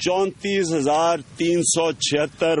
34,376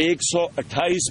128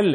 L,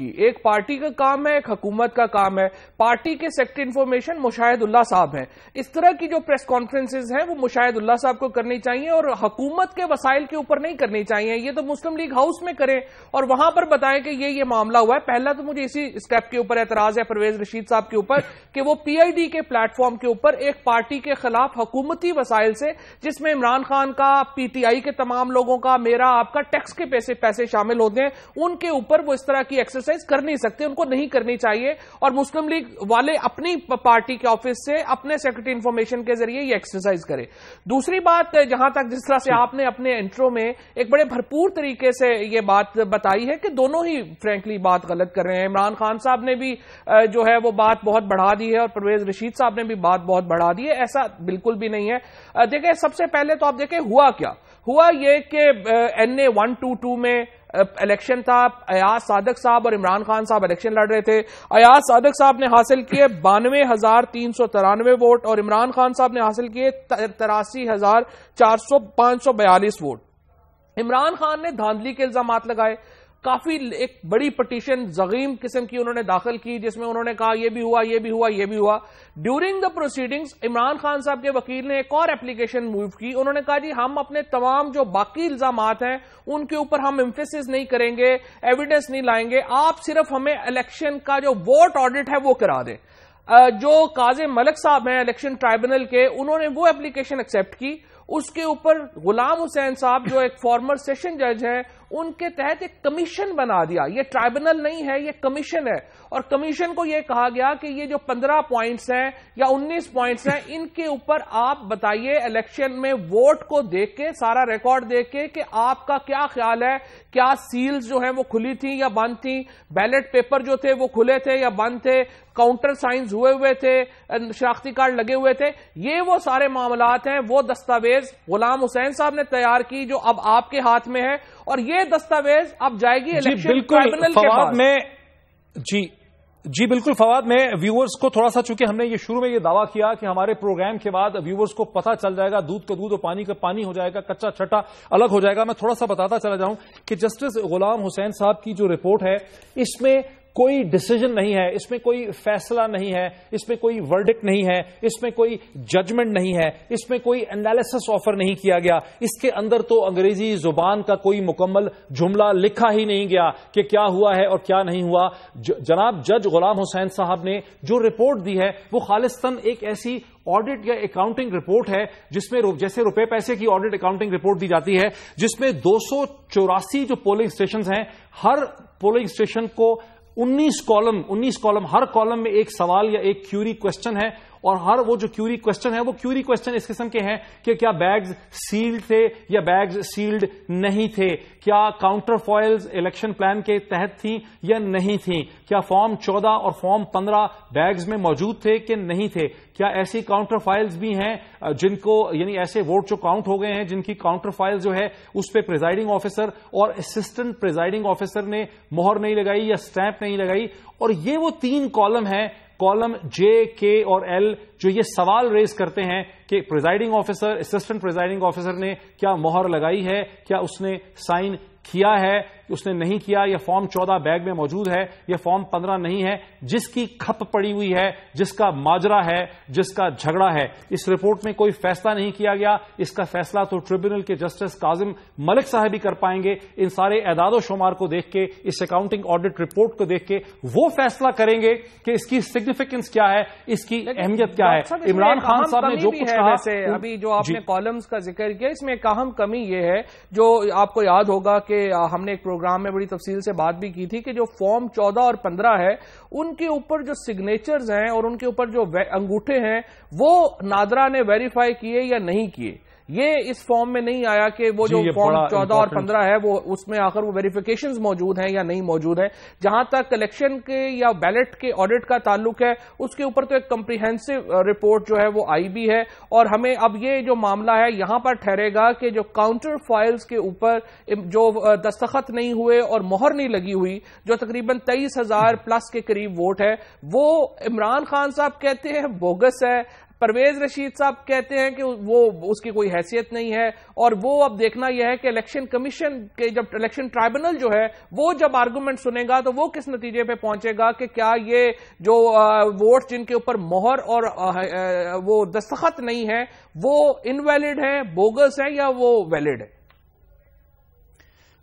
کی. ایک party کا کام ہے, ایک حکومت کا کام ہے. پارٹی کے سیکرٹری انفارمیشن مشاہد اللہ صاحب ہیں. اس طرح کی جو پریس کانفرنسز ہیں وہ مشاہد اللہ صاحب کو کرنی چاہیے اور حکومت کے وسائل کے اوپر نہیں کرنی چاہیے. یہ تو مسلم لیگ ہاؤس میں کریں اور وہاں پر بتائیں کہ یہ معاملہ ہوا ہے. پہلا تو مجھے اسی اسٹیپ کے اوپر اعتراض ہے پرویز رشید صاحب کے اوپر کہ وہ پی آئی ڈی کے پلیٹ فارم کے اوپر ایک پارٹی کے خلاف حکومتی وسائل سے, جس میں عمران خان کا, پی ٹی آئی کے تمام لوگوں کا, میرا, آپ کا, ٹیکس کے پیسے شامل ہوتے ہیں, ان کے اوپر وہ اس طرح کی ایکسرسائز کر نہیں سکتے, ان کو نہیں کرنی چاہیے. اور مسلم لیگ والے اپنی پارٹی کے آفس سے اپنے سیکرٹری انفارمیشن کے ذریعے یہ ایکسرسائز کرے. دوسری بات, جہاں تک جس طرح سے آپ نے اپنے انٹرو میں ایک بڑے بھرپور طریقے سے یہ بات بتائی ہے کہ دونوں ہی فرینکلی بات غلط کر رہے ہیں. عمران خان صاحب نے بھی جو ہے وہ بات بہت بڑھا دی ہے اور پرویز رشید صاحب نے بھی بات بہت بڑھا دی ہے. ایسا بالکل بھی نہیں ہے. دیکھیں, سب سے پہلے تو آپ دیکھیں ہوا کیا ہوا. یہ کہ NA 122 میں الیکشن تھا, ایاز صادق صاحب اور عمران خان صاحب الیکشن لڑ رہے تھے. ایاز صادق صاحب نے حاصل کیے 92,393 ووٹ اور عمران خان صاحب نے حاصل کیے 83,542 ووٹ. عمران خان نے دھاندلی کے الزامات لگائے, کافی ایک بڑی پٹیشن زغیم قسم کی انہوں نے داخل کی جس میں انہوں نے کہا یہ بھی ہوا, یہ بھی ہوا, یہ بھی ہوا. During the proceedings Imran Khan صاحب کے وکیل نے ایک اور اپلیکیشن موو کی. انہوں نے کہا جی ہم اپنے تمام جو باقی الزامات ہیں ان کے اوپر ہم ایمفیسس نہیں کریں گے, ایویڈنس نہیں لائیں گے, آپ صرف ہمیں الیکشن کا جو ووٹ آڈٹ ہے وہ کرا دیں. جو قاضی ملک صاحب ہیں الیکشن ٹرائبونل کے, انہوں نے وہ اپلیکیشن ایکسپٹ کی. اس کے اوپر غلام حسین صاحب جو ایک فارمر سیشن جج ہیں ان کے تحت ایک کمیشن بنا دیا. یہ ٹرائبونل نہیں ہے, یہ کمیشن ہے. اور کمیشن کو یہ کہا گیا کہ یہ جو 15 پوائنٹس ہیں یا 19 پوائنٹس ہیں ان کے اوپر آپ بتائیے الیکشن میں ووٹ کو دیکھ کے, سارا ریکارڈ دیکھ کے کہ آپ کا کیا خیال ہے, کیا سیلز جو ہیں وہ کھلی تھیں یا بند تھیں, بیلٹ پیپر جو تھے وہ کھلے تھے یا بند تھے, کاؤنٹر سائنز ہوئے تھے, شناختی کارڈ لگے ہوئے تھے. یہ وہ سارے معاملات ہیں, وہ دستاویز غلام حسین صاحب نے تیار کی جو اب آپ کے ہاتھ میں ہے اور یہ دستاویز اب جائے گی الیکشن ٹرائبونل کے پاس. جی بالکل فواد, میں ویورز کو تھوڑا سا, چونکہ ہم نے یہ شروع میں یہ دعویٰ کیا کہ ہمارے پروگرام کے بعد ویورز کو پتہ چل جائے گا, دودھ کا دودھ اور پانی کا پانی ہو جائے گا, کچا چھٹا الگ ہو جائے گا. میں تھوڑا سا بتاتا چلا جاؤں کہ جسٹس غلام حسین صاحب کی جو رپورٹ ہے اس میں کوئی ڈیسیجن نہیں ہے, اس میں کوئی فیصلہ نہیں ہے, اس میں کوئی ورڈکٹ نہیں ہے, اس میں کوئی ججمنٹ نہیں ہے, اس میں کوئی انالیسس آفر نہیں کیا گیا. اس کے اندر تو انگریزی زبان کا کوئی مکمل جملہ لکھا ہی نہیں گیا کہ کیا ہوا ہے اور کیا نہیں ہوا. جناب جج غلام حسین صاحب نے جو رپورٹ دی ہے وہ خالصتاً ایک ایسی آڈٹ یا اکاؤنٹنگ رپورٹ ہے جس میں جیسے روپے پیسے کی آڈٹ اکاؤنٹنگ رپورٹ دی جاتی ہے, جس میں 284 جو پولنگ اسٹیشنز ہیں, ہر پولنگ اسٹیشن کو 19 کالم, ہر کالم میں ایک سوال یا ایک کیوری کوسچن ہے. اور ہر وہ جو کیوری کوسچن ہے وہ کیوری کوسچن اس قسم کے ہیں کہ کیا بیگز سیلڈ تھے یا بیگز سیلڈ نہیں تھے, کیا کاؤنٹر فائلز الیکشن پلان کے تحت تھیں یا نہیں تھیں, کیا فارم 14 اور فارم 15 بیگز میں موجود تھے کہ نہیں تھے, کیا ایسی کاؤنٹر فائلز بھی ہیں جن کو, یعنی ایسے ووٹ جو کاؤنٹ ہو گئے ہیں جن کی کاؤنٹر فائل جو ہے اس پہ پریزائڈنگ آفیسر اور اسسٹنٹ پریزائڈنگ آفیسر نے مہر نہیں لگائی یا سٹیمپ نہیں لگائی. اور یہ وہ 3 کالم ہیں, کالم جے, کے اور ایل, جو یہ سوال ریز کرتے ہیں کہ presiding officer, assistant presiding officer نے کیا مہر لگائی ہے, کیا اس نے سائن کیا ہے, اس نے نہیں کیا, یا فارم 14 بیگ میں موجود ہے یا فارم 15 نہیں ہے, جس کی کھپ پڑی ہوئی ہے, جس کا ماجرا ہے, جس کا جھگڑا ہے. اس رپورٹ میں کوئی فیصلہ نہیں کیا گیا. اس کا فیصلہ تو ٹریبونل کے جسٹس قاسم ملک صاحب ہی کر پائیں گے. ان سارے اعداد و شمار کو دیکھ کے, اس اکاؤنٹنگ آڈٹ رپورٹ کو دیکھ کے وہ فیصلہ کریں گے کہ اس کی سگنیفیکنس کیا ہے, اس کی اہمیت کیا ہے. عمران خان صاحب نے جو کچھ کہا, ابھی جو آپ نے کالمز کا ذکر کیا, اس میں ایک اہم کمی یہ ہے جو آپ کو یاد ہوگا کہ ہم نے ایک پروگرام میں بڑی تفصیل سے بات بھی کی تھی کہ جو فارم 14 اور 15 ہے ان کے اوپر جو سگنیچرز ہیں اور ان کے اوپر جو انگوٹھے ہیں وہ نادرا نے ویریفائی کیے یا نہیں کیے. یہ اس فارم میں نہیں آیا کہ وہ جو فارم 14 اور 15 ہے وہ اس میں آخر وہ ویریفیکیشنز موجود ہیں یا نہیں موجود ہیں. جہاں تک الیکشن کے یا بیلٹ کے آڈٹ کا تعلق ہے اس کے اوپر تو ایک کمپریہنسو رپورٹ جو ہے وہ آئی بھی ہے, اور ہمیں اب یہ جو معاملہ ہے یہاں پر ٹھہرے گا کہ جو کاؤنٹر فائلز کے اوپر جو دستخط نہیں ہوئے اور مہر نہیں لگی ہوئی, جو تقریباً 23,000 پلس کے قریب ووٹ ہے, وہ عمران خان صاحب کہتے ہیں بوگس ہے, پرویز رشید صاحب کہتے ہیں کہ وہ اس کی کوئی حیثیت نہیں ہے، اور وہ اب دیکھنا یہ ہے کہ الیکشن کمیشن کے جب الیکشن ٹرائبونل جو ہے وہ جب آرگومنٹ سنے گا تو وہ کس نتیجے پہ پہنچے گا کہ کیا یہ جو ووٹ جن کے اوپر مہر اور وہ دستخط نہیں ہے وہ انویلڈ ہے، بوگس ہے، یا وہ ویلڈ ہے۔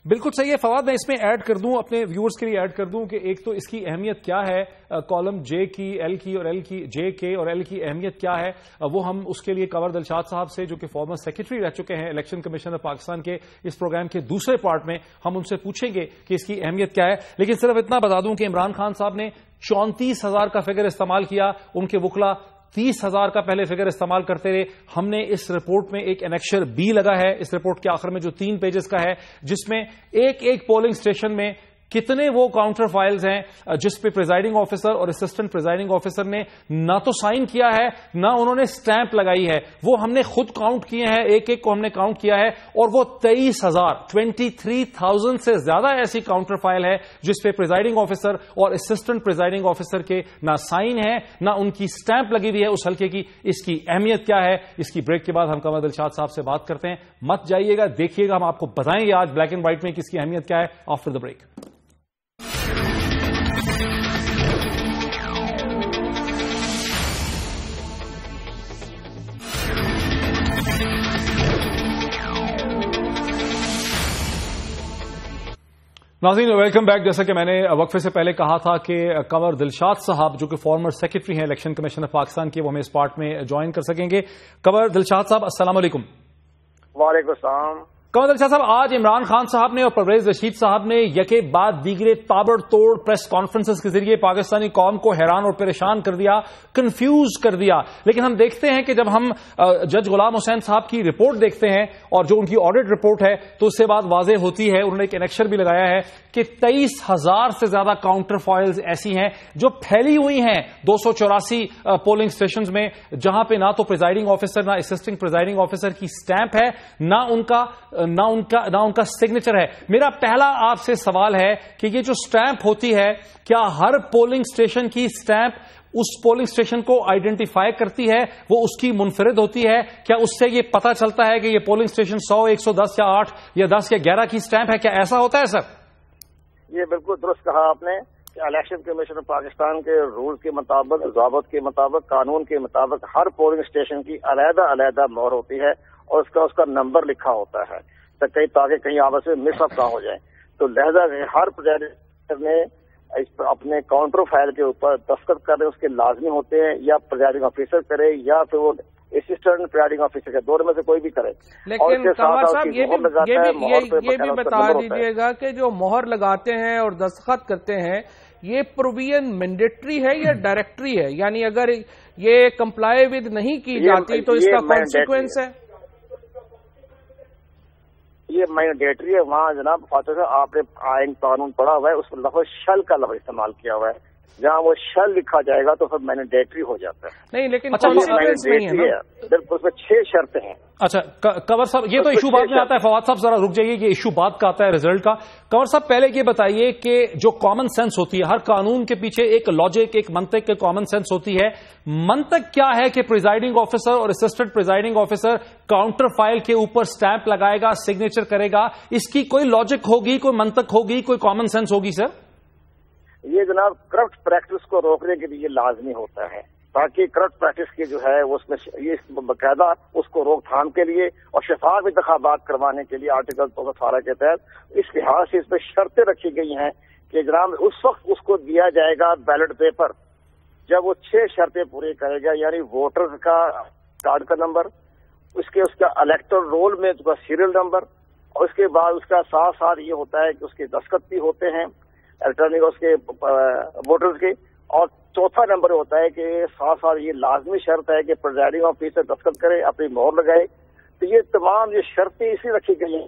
بالکل صحیح ہے فواد، میں اس میں ایڈ کر دوں، اپنے ویورز کے لیے ایڈ کر دوں کہ ایک تو اس کی اہمیت کیا ہے، کالم جے کی، ایل کی اور ایل کی، جے کے اور ایل کی اہمیت کیا ہے، وہ ہم اس کے لیے کنور دلشاد صاحب سے جو کہ فارمر سیکرٹری رہ چکے ہیں الیکشن کمیشن آف پاکستان کے، اس پروگرام کے دوسرے پارٹ میں ہم ان سے پوچھیں گے کہ اس کی اہمیت کیا ہے۔ لیکن صرف اتنا بتا دوں کہ عمران خان صاحب نے 34,000 کا فگر استعمال کیا، ان کے وکلا 30,000 کا پہلے فگر استعمال کرتے رہے۔ ہم نے اس رپورٹ میں ایک انیکشر بی لگا ہے اس رپورٹ کے آخر میں جو 3 پیجز کا ہے، جس میں ایک پولنگ اسٹیشن میں کتنے وہ کاؤنٹر فائلز ہیں جس پہ پریزائڈنگ آفیسر اور اسسٹنٹ پریزائڈنگ آفیسر نے نہ تو سائن کیا ہے نہ انہوں نے سٹیمپ لگائی ہے، وہ ہم نے خود کاؤنٹ کیے ہیں، ایک کو ہم نے کاؤنٹ کیا ہے، اور وہ 23,000 سے زیادہ ایسی کاؤنٹر فائل ہے جس پہ پریزائڈنگ آفیسر اور اسسٹنٹ پریزائڈنگ آفیسر کے نہ سائن ہے نہ ان کی سٹیمپ لگی ہوئی ہے اس حلقے کی۔ اس کی اہمیت کیا ہے، اس کی بریک کے بعد ہم قمر دلشاد صاحب سے بات کرتے ہیں۔ مت جائیے گا، دیکھیے گا، ہم آپ کو بتائیں گے آج بلیک اینڈ وائٹ میں کہ اس کی اہمیت کیا ہے آفٹر دا بریک۔ ناظرین ویلکم بیک۔ جیسا کہ میں نے وقفے سے پہلے کہا تھا کہ کنور دلشاد صاحب جو کہ فارمر سیکرٹری ہیں الیکشن کمیشن آف پاکستان کے، وہ ہمیں اس پارٹ میں جوائن کر سکیں گے۔ کنور دلشاد صاحب السلام علیکم۔ وعلیکم السلام۔ کنور دلشاد صاحب، آج عمران خان صاحب نے اور پرویز رشید صاحب نے یکے بعد دیگرے تابڑ توڑ پریس کانفرنسز کے ذریعے پاکستانی قوم کو حیران اور پریشان کر دیا، کنفیوز کر دیا۔ لیکن ہم دیکھتے ہیں کہ جب ہم جج غلام حسین صاحب کی رپورٹ دیکھتے ہیں اور جو ان کی آڈٹ رپورٹ ہے تو اس سے بات واضح ہوتی ہے، انہوں نے ایک انیکشر بھی لگایا ہے کہ 23,000 سے زیادہ کاؤنٹر فائلز ایسی ہیں جو پھیلی ہوئی ہیں 284 پولنگ اسٹیشنز میں، جہاں پہ نہ تو پریزائڈنگ آفیسر نہ اسسٹنٹ پریزائڈنگ آفیسر کی سٹیمپ ہے، نہ ان کا سگنیچر ہے۔ میرا پہلا آپ سے سوال ہے کہ یہ جو سٹیمپ ہوتی ہے، کیا ہر پولنگ اسٹیشن کی سٹیمپ اس پولنگ اسٹیشن کو آئیڈینٹیفائی کرتی ہے، وہ اس کی منفرد ہوتی ہے؟ کیا اس سے یہ پتا چلتا ہے کہ یہ پولنگ اسٹیشن 100، 110 یا 8 یا 10 یا 11 کی سٹیمپ ہے؟ کیا ایسا ہوتا ہے سر؟ یہ بالکل درست کہا آپ نے کہ الیکشن کمیشن آف پاکستان کے رول کے مطابق، ضابط کے مطابق، قانون کے مطابق ہر پولنگ اسٹیشن کی علیحدہ مہر ہوتی ہے اور اس کا نمبر لکھا ہوتا ہے تاکہ کہیں آپس میں مس اپ نہ ہو جائے۔ تو لہذا ہر پریزائڈنگ نے اپنے کاؤنٹر فائل کے اوپر دستخط کرنے اس کے لازمی ہوتے ہیں، یا پریزائڈنگ آفیسر کرے یا پھر وہ اسسٹنٹ پریزائڈنگ آفیسر کے دور میں سے کوئی بھی کرے۔ لیکن کنور صاحب یہ بھی بتا دیجیے گا کہ جو مہر لگاتے ہیں اور دستخط کرتے ہیں یہ پروویژن مینڈیٹری ہے یا ڈائریکٹری ہے؟ یعنی اگر یہ کمپلائی ود نہیں کی جاتی تو اس کا کانسیکوینس ہے؟ یہ مینڈیٹری ہے۔ وہاں جناب فاتح صاحب آپ نے آئین قانون پڑھا ہوا ہے، اس میں لفظ شل کا لفظ استعمال کیا ہوا ہے، جہاں وہ شل لکھا جائے گا تو پھر مینڈیٹری ہو جاتا ہے۔ نہیں لیکن بالکل اس میں 6 شرطیں ہیں۔ اچھا کنور صاحب، یہ تو ایشو بعد میں آتا ہے، فواد صاحب ذرا رک جائیے، یہ ایشو بعد کا آتا ہے رزلٹ کا۔ کنور صاحب پہلے یہ بتائیے کہ جو کامن سینس ہوتی ہے، ہر قانون کے پیچھے ایک لاجک، ایک منطق، ایک کامن سینس ہوتی ہے، منطق کیا ہے کہ پریزائڈنگ آفیسر اور assistant presiding officer counter file کے اوپر سٹیمپ لگائے گا، سگنیچر کرے گا؟ اس کی کوئی لاجک ہوگی، کوئی منطق ہوگی، کوئی کامن سینس ہوگی سر؟ یہ جناب کرپٹ پریکٹس کو روکنے کے لیے لازمی ہوتا ہے، تاکہ کرپٹ پریکٹس کی جو ہے اس میں یہ باقاعدہ اس کو روک تھام کے لیے اور شفاف انتخابات کروانے کے لیے آرٹیکل 218 کے تحت اس لحاظ سے اس میں شرطیں رکھی گئی ہیں کہ جناب اس وقت اس کو دیا جائے گا بیلٹ پیپر جب وہ 6 شرطیں پوری کرے گا، یعنی ووٹر کا کارڈ کا نمبر، اس کا الیکٹر رول میں اس کا سیریل نمبر، اور اس کے بعد اس کا ساتھ یہ ہوتا ہے کہ اس کے دستخط بھی ہوتے ہیں الیکٹرانک اس کے ووٹرز کے، اور چوتھا نمبر ہوتا ہے کہ ساتھ یہ لازمی شرط ہے کہ پریزائڈنگ آفیسر دستخط کرے، اپنی مہر لگائے۔ تو یہ تمام یہ شرطیں اسی رکھی گئی ہیں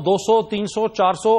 200, 300, 400,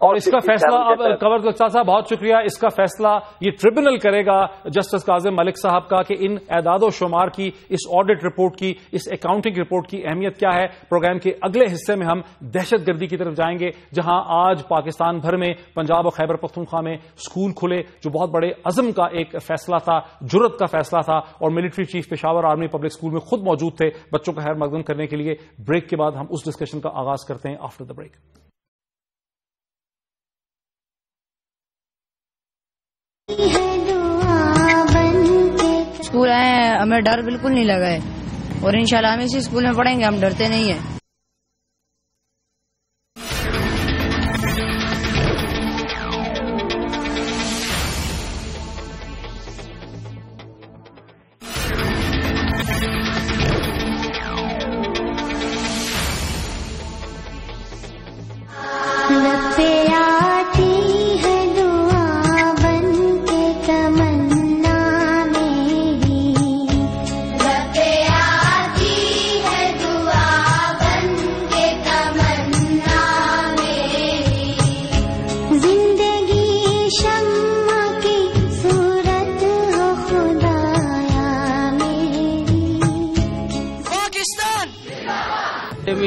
اور اس کا فیصلہ اب کنور گلزار صاحب بہت شکریہ، اس کا فیصلہ یہ ٹریبونل کرے گا جسٹس کاظم ملک صاحب کا کہ ان اعداد و شمار کی، اس آڈٹ رپورٹ کی، اس اکاؤنٹنگ رپورٹ کی اہمیت کیا ہے۔ پروگرام کے اگلے حصے میں ہم دہشت گردی کی طرف جائیں گے، جہاں آج پاکستان بھر میں پنجاب اور خیبر پختونخوا میں اسکول کھلے، جو بہت بڑے عزم کا ایک فیصلہ تھا، جرت کا فیصلہ تھا، اور military chief Peshawar army public school میں خود موجود تھے بچوں کا خیر مقدم کرنے کے لیے۔ بریک کے بعد ہم اس ڈسکشن کا آغاز کرتے ہیں آفٹر دا بریک۔ اسکول آئے ہیں، ہمیں ڈر بالکل نہیں لگا ہے، اور انشاءاللہ ہم اسی اسکول میں پڑھیں گے، ہم ڈرتے نہیں ہیں۔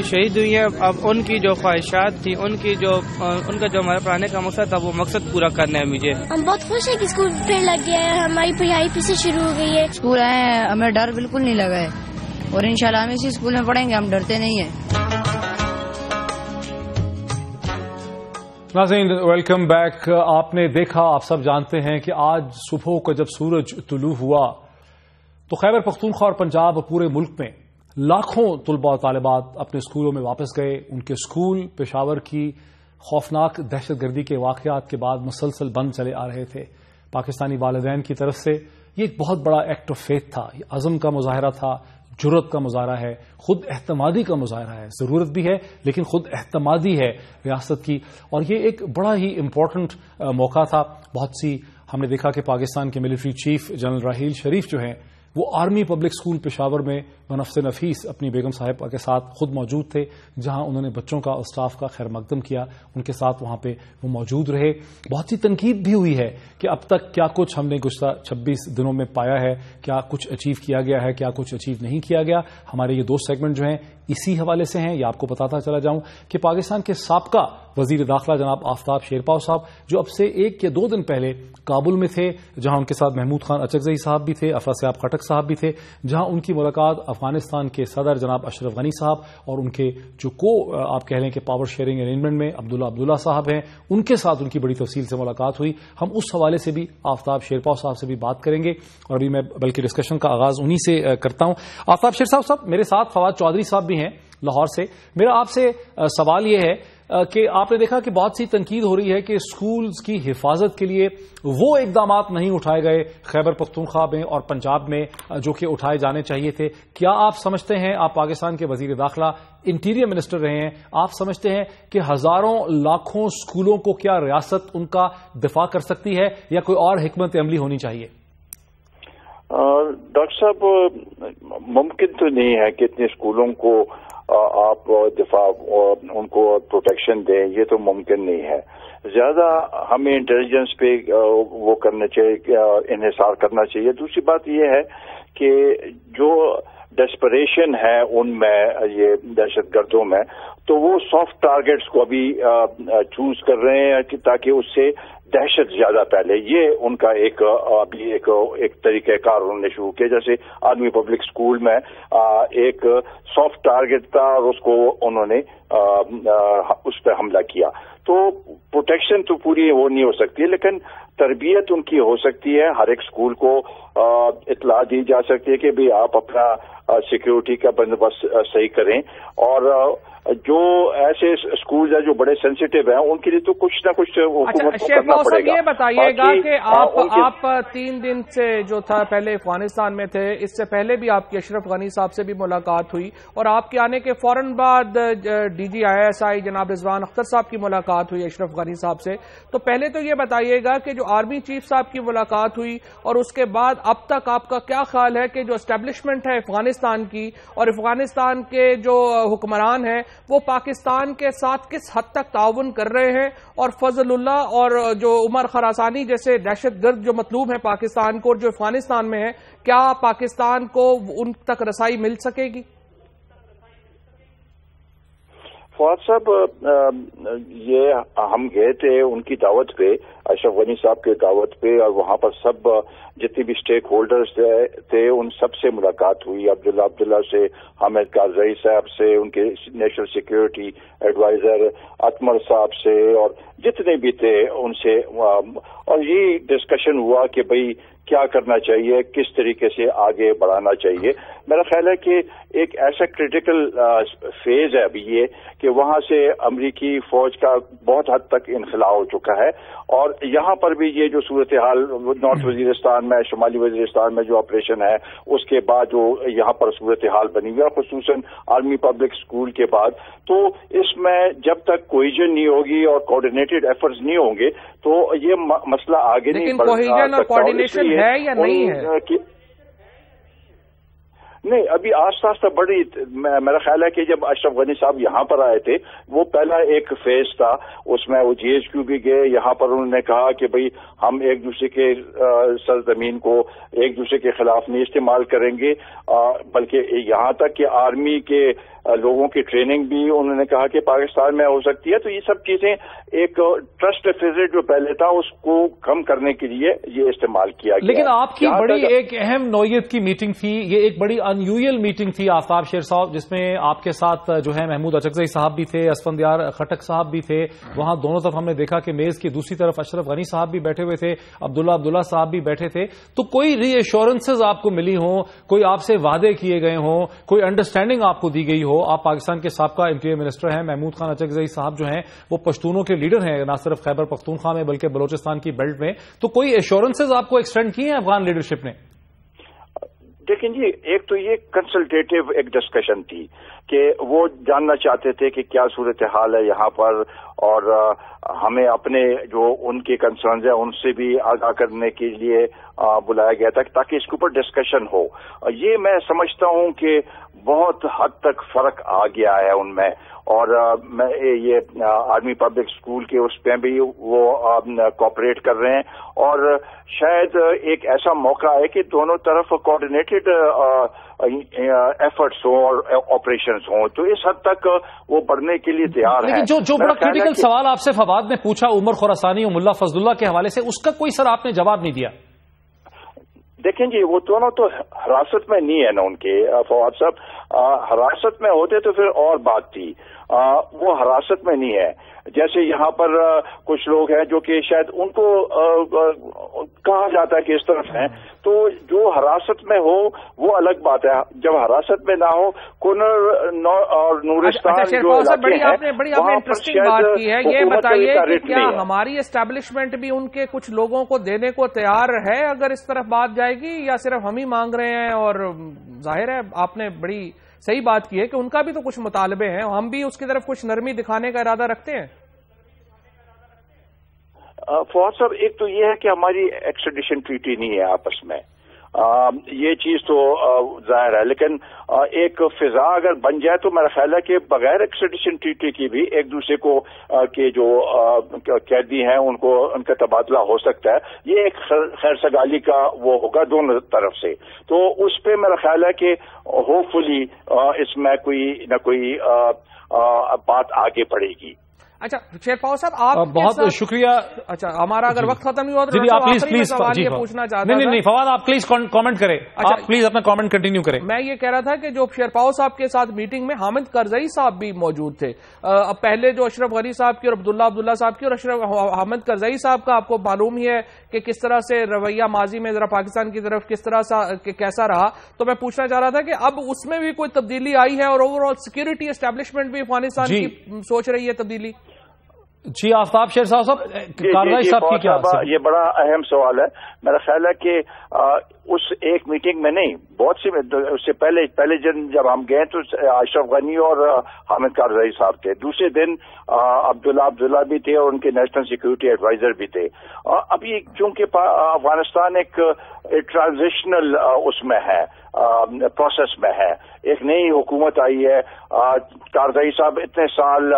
شہید ہوئی ہیں، اب ان کی جو خواہشات تھی، ان کا جو ہمارا پڑھانے کا مقصد تھا، وہ مقصد پورا کرنا ہے مجھے۔ ہم بہت خوش ہیں کہ اسکول پھر لگ گیا ہے، ہماری پڑھائی پھر سے شروع ہو گئی ہے۔ اسکول آئے ہیں، ہمیں ڈر بالکل نہیں لگا ہے، اور انشاءاللہ ہم اسی اسکول میں پڑھیں گے، ہم ڈرتے نہیں ہیں۔ ناظرین ویلکم بیک۔ آپ نے دیکھا، آپ سب جانتے ہیں کہ آج صبح کو جب سورج طلوع ہوا تو خیبر پختونخوا اور پنجاب اور پورے ملک میں لاکھوں طلباء و طالبات اپنے اسکولوں میں واپس گئے۔ ان کے اسکول پشاور کی خوفناک دہشت گردی کے واقعات کے بعد مسلسل بند چلے آ رہے تھے۔ پاکستانی والدین کی طرف سے یہ ایک بہت بڑا ایکٹ آف فیتھ تھا، یہ عزم کا مظاہرہ تھا، جرت کا مظاہرہ ہے، خود اعتمادی کا مظاہرہ ہے۔ ضرورت بھی ہے لیکن خود اعتمادی ہے ریاست کی، اور یہ ایک بڑا ہی امپورٹنٹ موقع تھا۔ بہت سی ہم نے دیکھا کہ پاکستان کے military chief general Raheel Sharif جو ہیں وہ آرمی پبلک اسکول پشاور میں بنفس نفیس اپنی بیگم صاحبہ کے ساتھ خود موجود تھے، جہاں انہوں نے بچوں کا اور اسٹاف کا خیر مقدم کیا، ان کے ساتھ وہاں پہ وہ موجود رہے۔ بہت سی تنقید بھی ہوئی ہے کہ اب تک کیا کچھ ہم نے گزشتہ 26 دنوں میں پایا ہے، کیا کچھ اچیو کیا گیا ہے، کیا کچھ اچیو نہیں کیا گیا۔ ہمارے یہ دو سیگمنٹ جو ہیں اسی حوالے سے ہیں۔ یہ آپ کو بتاتا چلا جاؤں کہ پاکستان کے سابقہ وزیر داخلہ جناب آفتاب شیرپاؤ صاحب، جو اب سے 1 یا 2 دن پہلے کابل میں تھے، جہاں ان کے ساتھ محمود خان اچکزئی صاحب بھی تھے، افراسیاب خٹک صاحب بھی تھے، جہاں ان کی ملاقات افغانستان کے صدر جناب اشرف غنی صاحب اور ان کے جو آپ کہہ لیں کہ پاور شیئرنگ ارینجمنٹ میں عبداللہ صاحب ہیں، ان کے ساتھ ان کی بڑی تفصیل سے ملاقات ہوئی۔ ہم اس حوالے سے بھی آفتاب شیرپاؤ صاحب سے بھی بات کریں گے، اور ابھی میں بلکہ ڈسکشن کا آغاز انہی سے کرتا ہوں۔ آفتاب شیرپاؤ صاحب، میرے ساتھ فواد چودھری صاحب بھی ہیں لاہور سے۔ میرا آپ سے سوال یہ ہے کہ آپ نے دیکھا کہ بہت سی تنقید ہو رہی ہے کہ اسکولز کی حفاظت کے لیے وہ اقدامات نہیں اٹھائے گئے خیبر پختونخوا میں اور پنجاب میں جو کہ اٹھائے جانے چاہیے تھے۔ کیا آپ سمجھتے ہیں، آپ پاکستان کے وزیر داخلہ انٹیریئر منسٹر رہے ہیں، آپ سمجھتے ہیں کہ ہزاروں لاکھوں اسکولوں کو کیا ریاست ان کا دفاع کر سکتی ہے، یا کوئی اور حکمت عملی ہونی چاہیے؟ ڈاکٹر صاحب، ممکن تو نہیں ہے کہ اتنے اسکولوں کو آپ دفاع ان کو پروٹیکشن دیں، یہ تو ممکن نہیں ہے۔ زیادہ ہمیں انٹیلیجنس پہ وہ کرنا چاہیے، انحصار کرنا چاہیے۔ دوسری بات یہ ہے کہ جو ڈیسپریشن ہے ان میں، یہ دہشت گردوں میں، تو وہ سافٹ ٹارگیٹس کو ابھی چوز کر رہے ہیں تاکہ اس سے دہشت زیادہ پھیلے۔ یہ ان کا ایک طریقہ کار انہوں نے شروع کیا۔ جیسے آرمی پبلک اسکول میں ایک سافٹ ٹارگیٹ تھا اور اس کو انہوں نے اس پہ حملہ کیا۔ تو پروٹیکشن تو پوری وہ نہیں ہو سکتی، لیکن تربیت ان کی ہو سکتی ہے۔ ہر ایک اسکول کو اطلاع دی جا سکتی ہے کہ بھی آپ اپنا سیکیورٹی کا بندوبست صحیح کریں، اور جو ایسے اسکولز ہیں جو بڑے سینسیٹیو ہیں ان کے لیے تو کچھ نہ کچھ حکومت کو کرنا پڑے گا۔ یہ بتائیے گا کہ آپ 3 دن سے جو تھا پہلے افغانستان میں تھے، اس سے پہلے بھی آپ کی اشرف غنی صاحب سے بھی ملاقات ہوئی، اور آپ کے آنے کے فوراً بعد ڈی جی ISI جناب رضوان اختر صاحب کی ملاقات ہوئی اشرف غنی صاحب سے۔ تو پہلے تو یہ بتائیے گا کہ جو آرمی چیف صاحب کی ملاقات ہوئی اور اس کے بعد اب تک آپ کا کیا خیال ہے کہ جو اسٹیبلشمنٹ ہے افغانستان کی اور افغانستان کے جو حکمران ہیں وہ پاکستان کے ساتھ کس حد تک تعاون کر رہے ہیں، اور فضل اللہ اور جو عمر خراسانی جیسے دہشت گرد جو مطلوب ہیں پاکستان کو اور جو افغانستان میں ہیں، کیا پاکستان کو ان تک رسائی مل سکے گی؟ فواد صاحب، یہ ہم گئے تھے ان کی دعوت پہ، اشرف غنی صاحب کی دعوت پہ، اور وہاں پر سب جتنے بھی اسٹیک ہولڈرز تھے ان سب سے ملاقات ہوئی، عبداللہ سے، حامد کارزئی صاحب سے، ان کے نیشنل سیکیورٹی ایڈوائزر اطمر صاحب سے، اور جتنے بھی تھے ان سے، اور یہ ڈسکشن ہوا کہ بھئی کیا کرنا چاہیے، کس طریقے سے آگے بڑھانا چاہیے۔ میرا خیال ہے کہ ایک ایسا کریٹیکل فیز ہے ابھی یہ کہ وہاں سے امریکی فوج کا بہت حد تک انخلا ہو چکا ہے، اور یہاں پر بھی یہ جو صورتحال نارتھ وزیرستان میں، شمالی وزیرستان میں جو آپریشن ہے، اس کے بعد جو یہاں پر صورتحال بنی ہوئی ہے، خصوصاً آرمی پبلک اسکول کے بعد، تو اس میں جب تک کوہیژن نہیں ہوگی اور کوآرڈینیٹڈ ایفرٹس نہیں ہوں گے تو یہ مسئلہ آگے نہیں بڑھ سکتا۔ کوہیژن اور کوآرڈینیشن ہے یا نہیں ہے؟ نہیں، ابھی آہستہ آہستہ بڑی، میرا خیال ہے کہ جب اشرف غنی صاحب یہاں پر آئے تھے وہ پہلا ایک فیز تھا، اس میں وہ جی ایچ کیو بھی گئے، یہاں پر انہوں نے کہا کہ بھئی ہم ایک دوسرے کے سرزمین کو ایک دوسرے کے خلاف نہیں استعمال کریں گے، بلکہ یہاں تک کہ آرمی کے لوگوں کی ٹریننگ بھی انہوں نے کہا کہ پاکستان میں ہو سکتی ہے۔ تو یہ سب چیزیں ایک ٹرسٹ ڈیفیسٹ جو پہلے تھا اس کو کم کرنے کے لیے یہ استعمال کیا گیا۔ لیکن آپ کی بڑی ایک اہم نوعیت کی میٹنگ تھی، یہ ایک بڑی ان یوزل میٹنگ تھی آفتاب شیر صاحب، جس میں آپ کے ساتھ جو ہے محمود اچکزئی صاحب بھی تھے، اسفندیار خٹک صاحب بھی تھے، وہاں دونوں طرف ہم نے دیکھا کہ میز کی دوسری طرف اشرف غنی صاحب بھی بیٹھے ہوئے تھے، عبداللہ صاحب بھی بیٹھے تھے۔ تو کوئی ری ایشورنسز آپ کو ملی ہوں، کوئی آپ سے وعدے کیے گئے ہوں، کوئی انڈرسٹینڈنگ آپ کو دی گئی ہو؟ آپ پاکستان کے سابقہ انٹیریئر منسٹر ہیں، محمود خان اچکزئی صاحب جو ہیں وہ پشتونوں کے لیڈر ہیں، نہ صرف خیبر پختونخوا میں بلکہ بلوچستان کی بیلٹ میں، تو کوئی ایشورنسز آپ کو ایکسٹینڈ کیے ہیں افغان لیڈرشپ نے؟ دیکھیں جی، ایک تو یہ کنسلٹیٹو ایک ڈسکشن تھی کہ وہ جاننا چاہتے تھے کہ کیا صورتحال ہے یہاں پر، اور ہمیں اپنے جو ان کے کنسرنز ہیں ان سے بھی آگاہ کرنے کے لیے بلایا گیا تھا تاکہ اس کے اوپر ڈسکشن ہو۔ یہ میں سمجھتا ہوں کہ بہت حد تک فرق آ گیا ہے ان میں، اور میں یہ آرمی پبلک اسکول کے اس پہ بھی وہ کوآپریٹ کر رہے ہیں، اور شاید ایک ایسا موقع ہے کہ دونوں طرف کوآرڈینیٹڈ ایفرٹس ہوں اور آپریشنز ہوں، تو اس حد تک وہ بڑھنے کے لیے تیار ہیں۔ لیکن جو بڑا کریٹیکل سوال آپ سے فواد نے پوچھا عمر خراسانی اور ملا فضل اللہ کے حوالے سے، اس کا کوئی سر آپ نے جواب نہیں دیا۔ دیکھیں جی، وہ دونوں تو حراست میں نہیں ہے نا ان کے، فواد صاحب حراست میں ہوتے تو پھر اور بات تھی، وہ حراست میں نہیں ہے۔ جیسے یہاں پر کچھ لوگ ہیں جو کہ شاید ان کو کہا جاتا ہے کہ اس طرف ہیں، تو جو حراست میں ہو وہ الگ بات ہے، جب حراست میں نہ ہو، کنر اور نورستان جو علاقے ہیں بڑی آپ نے انٹرسٹنگ بات کی ہے۔ یہ بتائیے کہ کیا ہماری اسٹیبلشمنٹ بھی ان کے کچھ لوگوں کو دینے کو تیار ہے اگر اس طرف بات جائے گی، یا صرف ہم ہی مانگ رہے ہیں؟ اور ظاہر ہے آپ نے بڑی صحیح بات کی ہے کہ ان کا بھی تو کچھ مطالبے ہیں، ہم بھی اس کی طرف کچھ نرمی دکھانے کا ارادہ رکھتے ہیں۔ فواد صاحب، ایک تو یہ ہے کہ ہماری ایکسٹریڈیشن ٹریٹی نہیں ہے آپس میں، یہ چیز تو ظاہر ہے، لیکن ایک فضا اگر بن جائے تو میرا خیال ہے کہ بغیر ایکسٹریڈیشن ٹریٹی کی بھی ایک دوسرے کو کے جو قیدی ہیں ان کو ان کا تبادلہ ہو سکتا ہے۔ یہ ایک خیر سگالی کا وہ ہوگا دونوں طرف سے، تو اس پہ میرا خیال ہے کہ ہوپ فلی اس میں کوئی نہ کوئی بات آگے بڑھے گی۔ اچھا شیرپاؤ صاحب، آپ بہت شکریہ۔ اچھا ہمارا اگر وقت ختم نہیں ہوا تو آپ پلیز سوال یہ پوچھنا چاہتا ہوں۔ نہیں فواد، آپ پلیز کامنٹ کریں، آپ پلیز اپنا کامنٹ کنٹینیو کریں۔ میں یہ کہہ رہا تھا کہ جو شیرپاؤ صاحب کے ساتھ میٹنگ میں حامد کرزئی صاحب بھی موجود تھے، اب پہلے جو اشرف غنی صاحب کی اور عبداللہ صاحب کی، اور حامد کرزئی صاحب کا آپ کو معلوم ہی ہے کہ کس طرح سے رویہ ماضی میں ذرا پاکستان کی طرف کس طرح کیسا رہا، تو میں پوچھنا چاہ رہا تھا کہ اب اس میں بھی کوئی تبدیلی آئی ہے، اور اوور آل سیکورٹی اسٹیبلشمنٹ بھی افغانستان کی سوچ رہی ہے تبدیلی؟ جی آفتاب شیر صاحب، کارروائی صاحب کی کیا؟ یہ بڑا اہم سوال ہے۔ میرا خیال ہے کہ اس ایک میٹنگ میں نہیں، بہت سی اس سے پہلے دن جب ہم گئے تو اشرف غنی اور حامد کارزئی صاحب تھے، دوسرے دن عبداللہ بھی تھے اور ان کے نیشنل سیکورٹی ایڈوائزر بھی تھے. ابھی چونکہ افغانستان ایک ٹرانزیشنل اس میں ہے، پروسیس میں ہے، ایک نئی حکومت آئی ہے. کارزئی صاحب اتنے سال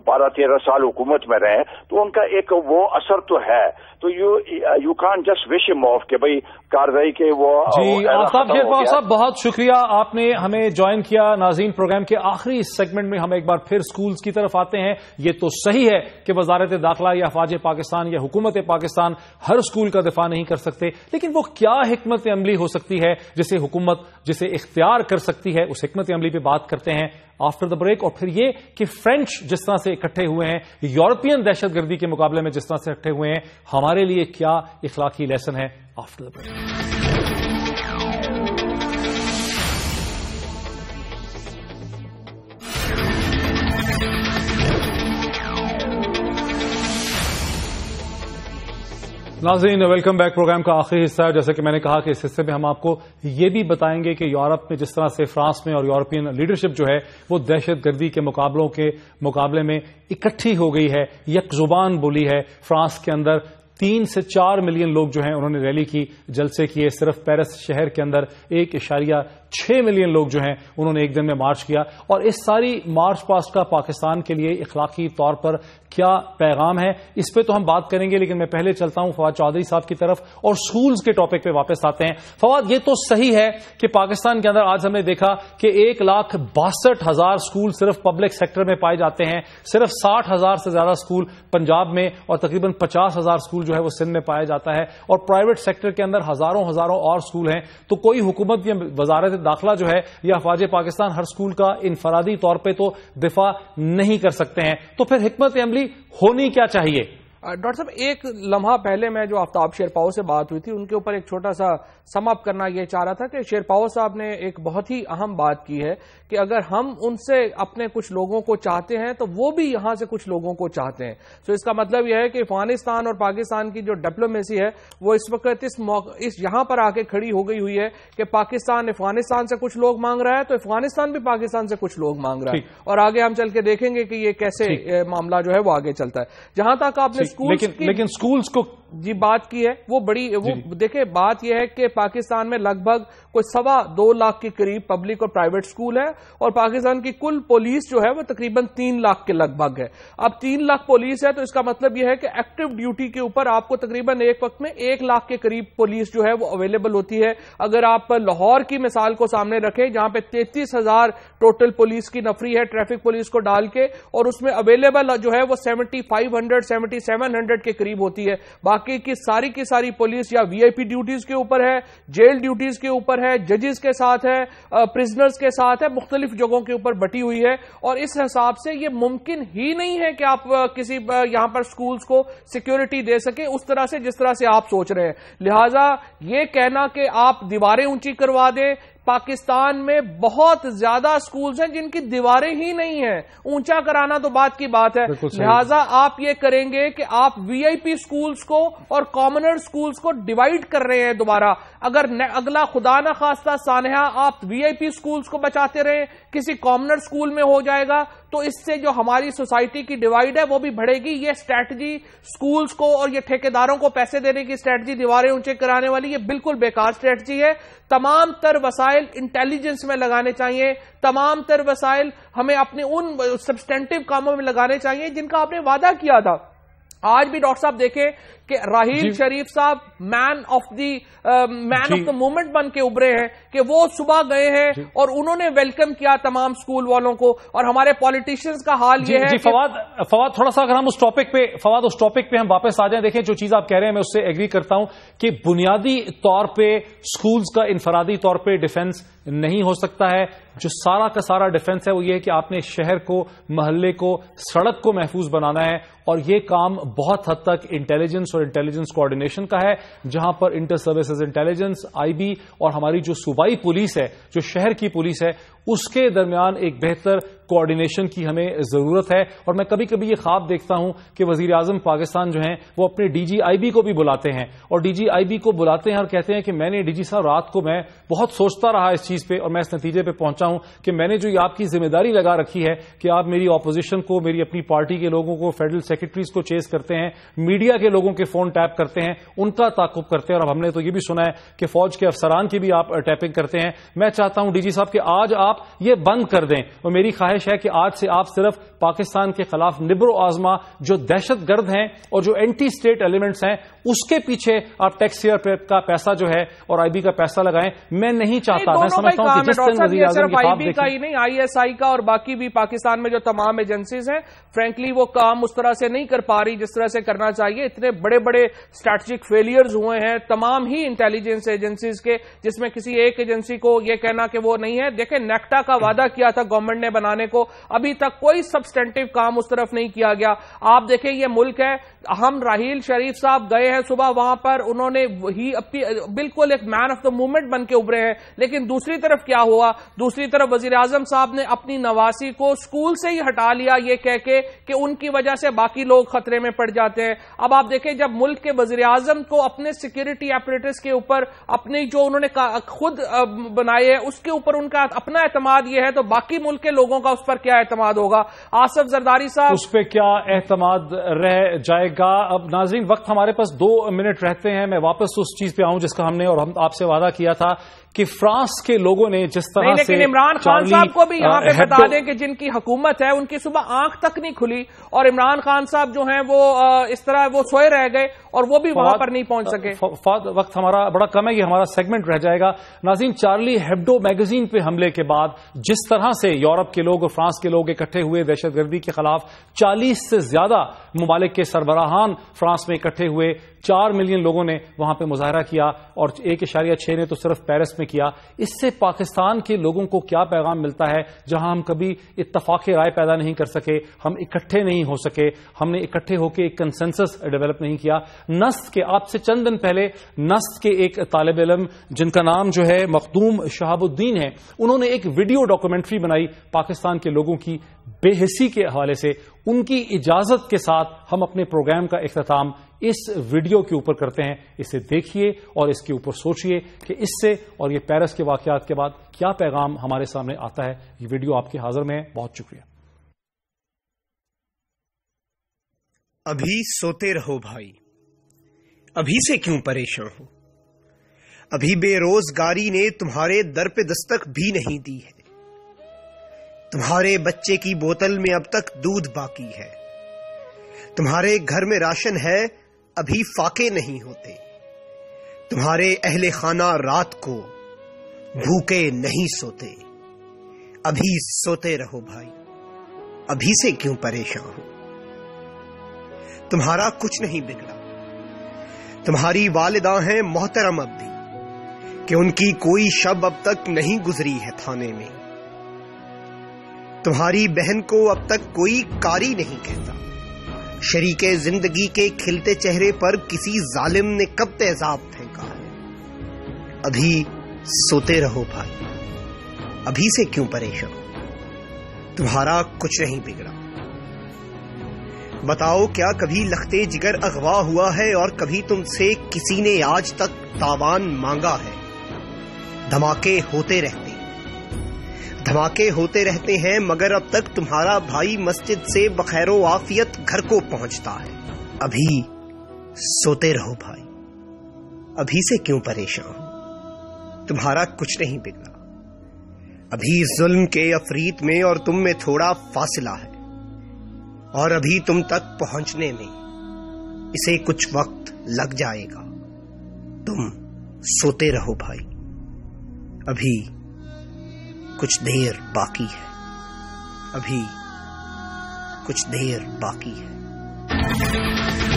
12-13 سال حکومت میں رہے تو ان کا ایک وہ اثر تو ہے. تو یو کان جسٹ وش ہم آف کہ بھائی کارزئی کے وہ. جی آفتاب شیرپاور صاحب بہت شکریہ، آپ نے ہمیں جوائن کیا. ناظرین پروگرام کے آخری سیگمنٹ میں ہم ایک بار پھر سکولز کی طرف آتے ہیں. یہ تو صحیح ہے کہ وزارت داخلہ یا افواج پاکستان یا حکومت پاکستان ہر سکول کا دفاع نہیں کر سکتے، لیکن وہ کیا حکمت عملی ہو سکتی ہے جسے اختیار کر سکتی ہے، اس حکمت عملی پہ بات کرتے ہیں آفٹر دا بریک. اور پھر یہ کہ فرینچ جس طرح سے اکٹھے ہوئے ہیں، یورپین دہشت گردی کے مقابلے میں جس طرح سے اکٹھے ہوئے ہیں، ہمارے لیے کیا اخلاقی لیسن ہے آفٹر دا بریک. ناظرین ویلکم بیک. پروگرام کا آخری حصہ ہے. جیسا کہ میں نے کہا کہ اس حصے میں ہم آپ کو یہ بھی بتائیں گے کہ یورپ میں جس طرح سے فرانس میں اور یورپین لیڈرشپ جو ہے وہ دہشت گردی کے مقابلوں کے مقابلے میں اکٹھی ہو گئی ہے، یک زبان بولی ہے. فرانس کے اندر 3 سے 4 ملین لوگ جو ہیں انہوں نے ریلی کی، جلسے کیے. صرف پیرس شہر کے اندر 1.6 ملین لوگ جو ہیں انہوں نے ایک دن میں مارچ کیا. اور اس ساری مارچ پاسٹ کا پاکستان کے لیے اخلاقی طور پر کیا پیغام ہے، اس پہ تو ہم بات کریں گے. لیکن میں پہلے چلتا ہوں فواد چودھری صاحب کی طرف اور سکولز کے ٹاپک پہ واپس آتے ہیں. فواد، یہ تو صحیح ہے کہ پاکستان کے اندر آج ہم نے دیکھا کہ 1,62,000 سکول صرف پبلک سیکٹر میں پائے جاتے ہیں. صرف 60,000 سے زیادہ سکول پنجاب میں اور تقریباً 50,000 سکول جو ہے وہ سندھ میں پایا جاتا ہے. اور پرائیویٹ سیکٹر کے اندر ہزاروں اور سکول ہیں. تو کوئی حکومت یا وزارت داخلہ جو ہے یا افواج پاکستان ہر سکول کا انفرادی طور پہ تو دفاع نہیں کر سکتے ہیں. تو پھر حکمت عملی ہونی کیا چاہیے؟ ڈاکٹر صاحب، ایک لمحہ پہلے میں جو آفتاب شیرپاور سے بات ہوئی تھی ان کے اوپر ایک چھوٹا سا سم اپ کرنا یہ چاہ رہا تھا کہ شیرپاور صاحب نے ایک بہت ہی اہم بات کی ہے کہ اگر ہم ان سے اپنے کچھ لوگوں کو چاہتے ہیں تو وہ بھی یہاں سے کچھ لوگوں کو چاہتے ہیں. تو اس کا مطلب یہ ہے کہ افغانستان اور پاکستان کی جو ڈپلومیسی ہے وہ اس وقت اس یہاں پر آ کے کھڑی ہو گئی ہوئی ہے کہ پاکستان افغانستان سے کچھ لوگ مانگ رہا ہے تو افغانستان بھی پاکستان سے کچھ لوگ مانگ رہا ہے. اور آگے ہم چل کے دیکھیں گے کہ یہ کیسے معاملہ جو ہے وہ آگے چلتا ہے. جہاں تک آپ نے لیکن سکولز کو جی بات کی ہے وہ بڑی دیکھیں بات یہ ہے کہ پاکستان میں لگ بھگ کوئی 2.25 لاکھ کے قریب پبلک اور پرائیویٹ سکول ہے اور پاکستان کی کل پولیس جو ہے وہ تقریباً 3 لاکھ کے لگ بھگ ہے. اب 3 لاکھ پولیس ہے تو اس کا مطلب یہ ہے کہ ایکٹیو ڈیوٹی کے اوپر آپ کو تقریباً ایک وقت میں 1 لاکھ کے قریب پولیس جو ہے وہ اویلیبل ہوتی ہے. اگر آپ لاہور کی مثال کو سامنے رکھیں جہاں پہ 33,000 ٹوٹل پولیس کی نفری ہے ٹریفک پولیس کو ڈال کے، اور اس میں اویلیبل جو ہے وہ 7,500 7,700 کے قریب ہوتی ہے. باقی کی ساری پولیس یا وی آئی پی ڈیوٹیز کے اوپر ہے، جیل ڈیوٹیز کے اوپر ہے، ججز کے ساتھ ہے، پرزنرز کے ساتھ ہے، مختلف جگہوں کے اوپر بٹی ہوئی ہے. اور اس حساب سے یہ ممکن ہی نہیں ہے کہ آپ کسی یہاں پر سکولز کو سیکیورٹی دے سکیں اس طرح سے جس طرح سے آپ سوچ رہے ہیں. لہٰذا یہ کہنا کہ آپ دیواریں اونچی کروا دیں، پاکستان میں بہت زیادہ سکولز ہیں جن کی دیواریں ہی نہیں ہیں، اونچا کرانا تو بات کی بات ہے. لہٰذا آپ یہ کریں گے کہ آپ وی آئی پی سکولز کو اور کامنر سکولز کو ڈیوائیڈ کر رہے ہیں دوبارہ. اگر اگلا خدا نہ خواستہ سانحہ آپ وی آئی پی سکولز کو بچاتے رہیں، کسی کامنر سکول میں ہو جائے گا تو اس سے جو ہماری سوسائٹی کی ڈیوائیڈ ہے وہ بھی بڑھے گی. یہ اسٹریٹجی سکولز کو اور یہ ٹھیکیداروں کو پیسے دینے کی اسٹریٹجی دیواریں اونچے کرانے والی، یہ بالکل بیکار اسٹریٹجی ہے. تمام تر وسائل انٹیلیجنس میں لگانے چاہیے، تمام تر وسائل ہمیں اپنے ان سبسٹینٹیو کاموں میں لگانے چاہیے جن کا آپ نے وعدہ کیا تھا. آج بھی ڈاکٹر صاحب دیکھیں کہ راہیل شریف صاحب مین آف دا مومنٹ بن کے ابھرے ہیں کہ وہ صبح گئے ہیں اور انہوں نے ویلکم کیا تمام سکول والوں کو. اور ہمارے پالیٹیشنز کا حال یہ ہے فواد تھوڑا سا اگر ہم اس ٹاپک پہ ہم واپس آ جائیں. دیکھیں جو چیز آپ کہہ رہے ہیں میں اس سے ایگری کرتا ہوں کہ بنیادی طور پہ سکولز کا انفرادی طور پہ ڈیفنس نہیں ہو سکتا ہے. جو سارا کا سارا ڈیفنس ہے وہ یہ ہے کہ آپ نے شہر کو، محلے کو، سڑک کو محفوظ بنانا ہے. اور یہ کام بہت حد تک انٹیلیجنس اور انٹیلیجنس کوآرڈینیشن کا ہے، جہاں پر inter services intelligence, I B اور ہماری جو صوبائی پولیس ہے، جو شہر کی پولیس ہے، اس کے درمیان ایک بہتر کوآرڈینیشن کی ہمیں ضرورت ہے. اور میں کبھی کبھی یہ خواب دیکھتا ہوں کہ وزیر اعظم پاکستان جو ہیں وہ اپنے ڈی جی آئی بی کو بھی بلاتے ہیں اور ڈی جی آئی بی کو بلاتے ہیں اور کہتے ہیں کہ میں نے ڈی جی صاحب رات کو میں بہت سوچتا رہا اس چیز پہ اور میں اس نتیجے پہ پہنچا ہوں کہ میں نے جو یہ آپ کی ذمہ داری لگا رکھی ہے کہ آپ میری اپوزیشن کو, میری اپنی پارٹی کے لوگوں کو, فیڈرل سیکرٹریز کو چیز کرتے ہیں, میڈیا کے لوگوں کے فون ٹیپ کرتے ہیں, ان کا تعاقب کرتے ہیں, اور اب ہم نے تو یہ بھی سنا ہے کہ فوج کے افسران کی بھی آپ ٹیپنگ کرتے ہیں. میں چاہتا ہوں ڈی جی صاحب کہ آج آپ یہ بند کر دیں اور میری خواہش ہے کہ آج سے آپ صرف پاکستان کے خلاف نبر و آزما جو دہشت گرد ہیں اور جو اینٹی اسٹیٹ ایلیمنٹس ہیں اس کے پیچھے آپ ٹیکس پیئر کا پیسہ جو ہے اور آئی بی کا پیسہ لگائیں. میں نہیں چاہتا, میں سمجھتا ہوں کہ جس طرح وزیر اعظم کی خواب دیکھیں, کا ہی نہیں, آئی ایس آئی کا اور باقی بھی پاکستان میں جو تمام ایجنسیز ہیں فرینکلی وہ کام اس طرح سے نہیں کر پا رہی جس طرح سے کرنا چاہیے. اتنے بڑے بڑے اسٹریٹجک فیلئرز ہوئے ہیں تمام ہی انٹیلیجنس ایجنسیز کے, جس میں کسی ایک ایجنسی کو یہ کہنا کہ وہ نہیں ہے. دیکھیں نیکٹا کا وعدہ کیا تھا گورنمنٹ نے بنانے کو, ابھی تک کوئی سبسٹینٹیو کام اس طرف نہیں کیا گیا. آپ دیکھیں یہ ملک ہے, ہم راحیل شریف صاحب گئے ہیں صبح وہاں پر, انہوں نے وہی بالکل ایک مین آف دا موومنٹ بن کے ابھرے ہیں, لیکن دوسری طرف کیا ہوا, دوسری طرف وزیر اعظم صاحب نے اپنی نواسی کو اسکول سے ہی ہٹا لیا یہ کہہ کے کہ ان کی وجہ سے باقی لوگ خطرے میں پڑ جاتے ہیں. اب آپ دیکھیں جب ملک کے وزیر اعظم کو اپنے سیکورٹی اپریٹس کے اوپر اپنی جو انہوں نے خود بنائے اس کے اوپر ان کا اپنا اعتماد یہ ہے, تو باقی ملک کے لوگوں کا اس پر کیا اعتماد ہوگا؟ آصف زرداری صاحب اس پہ کیا اعتماد رہ جائے گا؟ اب ناظرین وقت ہمارے پاس 2 منٹ رہتے ہیں, میں واپس اس چیز پہ آؤں جس کا ہم نے اور ہم آپ سے وعدہ کیا تھا کہ فرانس کے لوگوں نے جس طرح سے, لیکن عمران خان صاحب کو بھی یہاں پہ بتا دیں کہ جن کی حکومت ہے ان کی صبح آنکھ تک نہیں کھلی اور عمران خان صاحب جو ہیں وہ اس طرح وہ سوئے رہ گئے اور وہ بھی وہاں پر نہیں پہنچ سکے. وقت ہمارا بڑا کم ہے, یہ ہمارا سیگمنٹ رہ جائے گا. ناظرین چارلی ہیبڈو میگزین پہ حملے کے بعد جس طرح سے یورپ کے لوگ اور فرانس کے لوگ اکٹھے ہوئے دہشت گردی کے خلاف, 40 سے زیادہ ممالک کے سربراہان فرانس میں اکٹھے ہوئے, 4 ملین لوگوں نے وہاں پہ مظاہرہ کیا اور 1.6 نے تو صرف پیرس میں کیا. اس سے پاکستان کے لوگوں کو کیا پیغام ملتا ہے؟ جہاں ہم کبھی اتفاق رائے پیدا نہیں کر سکے, ہم اکٹھے نہیں ہو سکے, ہم نے اکٹھے ہو کے ایک کنسنسس ڈیولپ نہیں کیا. نسٹ کے آپ سے چند دن پہلے نسٹ کے ایک طالب علم جن کا نام جو ہے مخدوم شہاب الدین ہے, انہوں نے ایک ویڈیو ڈاکومنٹری بنائی پاکستان کے لوگوں کی بے حسی کے حوالے سے. ان کی اجازت کے ساتھ ہم اپنے پروگرام کا اختتام اس ویڈیو کے اوپر کرتے ہیں. اسے دیکھیے اور اس کے اوپر سوچئے کہ اس سے اور یہ پیرس کے واقعات کے بعد کیا پیغام ہمارے سامنے آتا ہے. یہ ویڈیو آپ کے حاضر میں ہے. بہت شکریہ. ابھی سوتے رہو بھائی, ابھی سے کیوں پریشان ہو؟ ابھی بے روزگاری نے تمہارے در پہ دستک بھی نہیں دی ہے. تمہارے بچے کی بوتل میں اب تک دودھ باقی ہے. تمہارے گھر میں راشن ہے, ابھی فاقے نہیں ہوتے. تمہارے اہل خانہ رات کو بھوکے نہیں سوتے. ابھی سوتے رہو بھائی, ابھی سے کیوں پریشان ہو؟ تمہارا کچھ نہیں بگڑا. تمہاری والدہ ہیں محترم اب بھی کہ ان کی کوئی شب اب تک نہیں گزری ہے تھانے میں. تمہاری بہن کو اب تک کوئی کاری نہیں کہتا. شریک زندگی کے کھلتے چہرے پر کسی ظالم نے کب تیزاب پھینکا ہے. ابھی سوتے رہو بھائی, ابھی سے کیوں پریشان ہو؟ تمہارا کچھ نہیں بگڑا. بتاؤ کیا کبھی لختے جگر اغوا ہوا ہے اور کبھی تم سے کسی نے آج تک تاوان مانگا ہے؟ دھماکے ہوتے رہتے ہیں, دھماکے ہوتے رہتے ہیں, مگر اب تک تمہارا بھائی مسجد سے بخیر و عافیت گھر کو پہنچتا ہے. ابھی سوتے رہو بھائی, ابھی سے کیوں پریشان ہو؟ تمہارا کچھ نہیں بگڑا. ابھی ظلم کے افریت میں اور تم میں تھوڑا فاصلہ ہے, اور ابھی تم تک پہنچنے میں اسے کچھ وقت لگ جائے گا. تم سوتے رہو بھائی, ابھی کچھ دیر باقی ہے. ابھی کچھ دیر باقی ہے.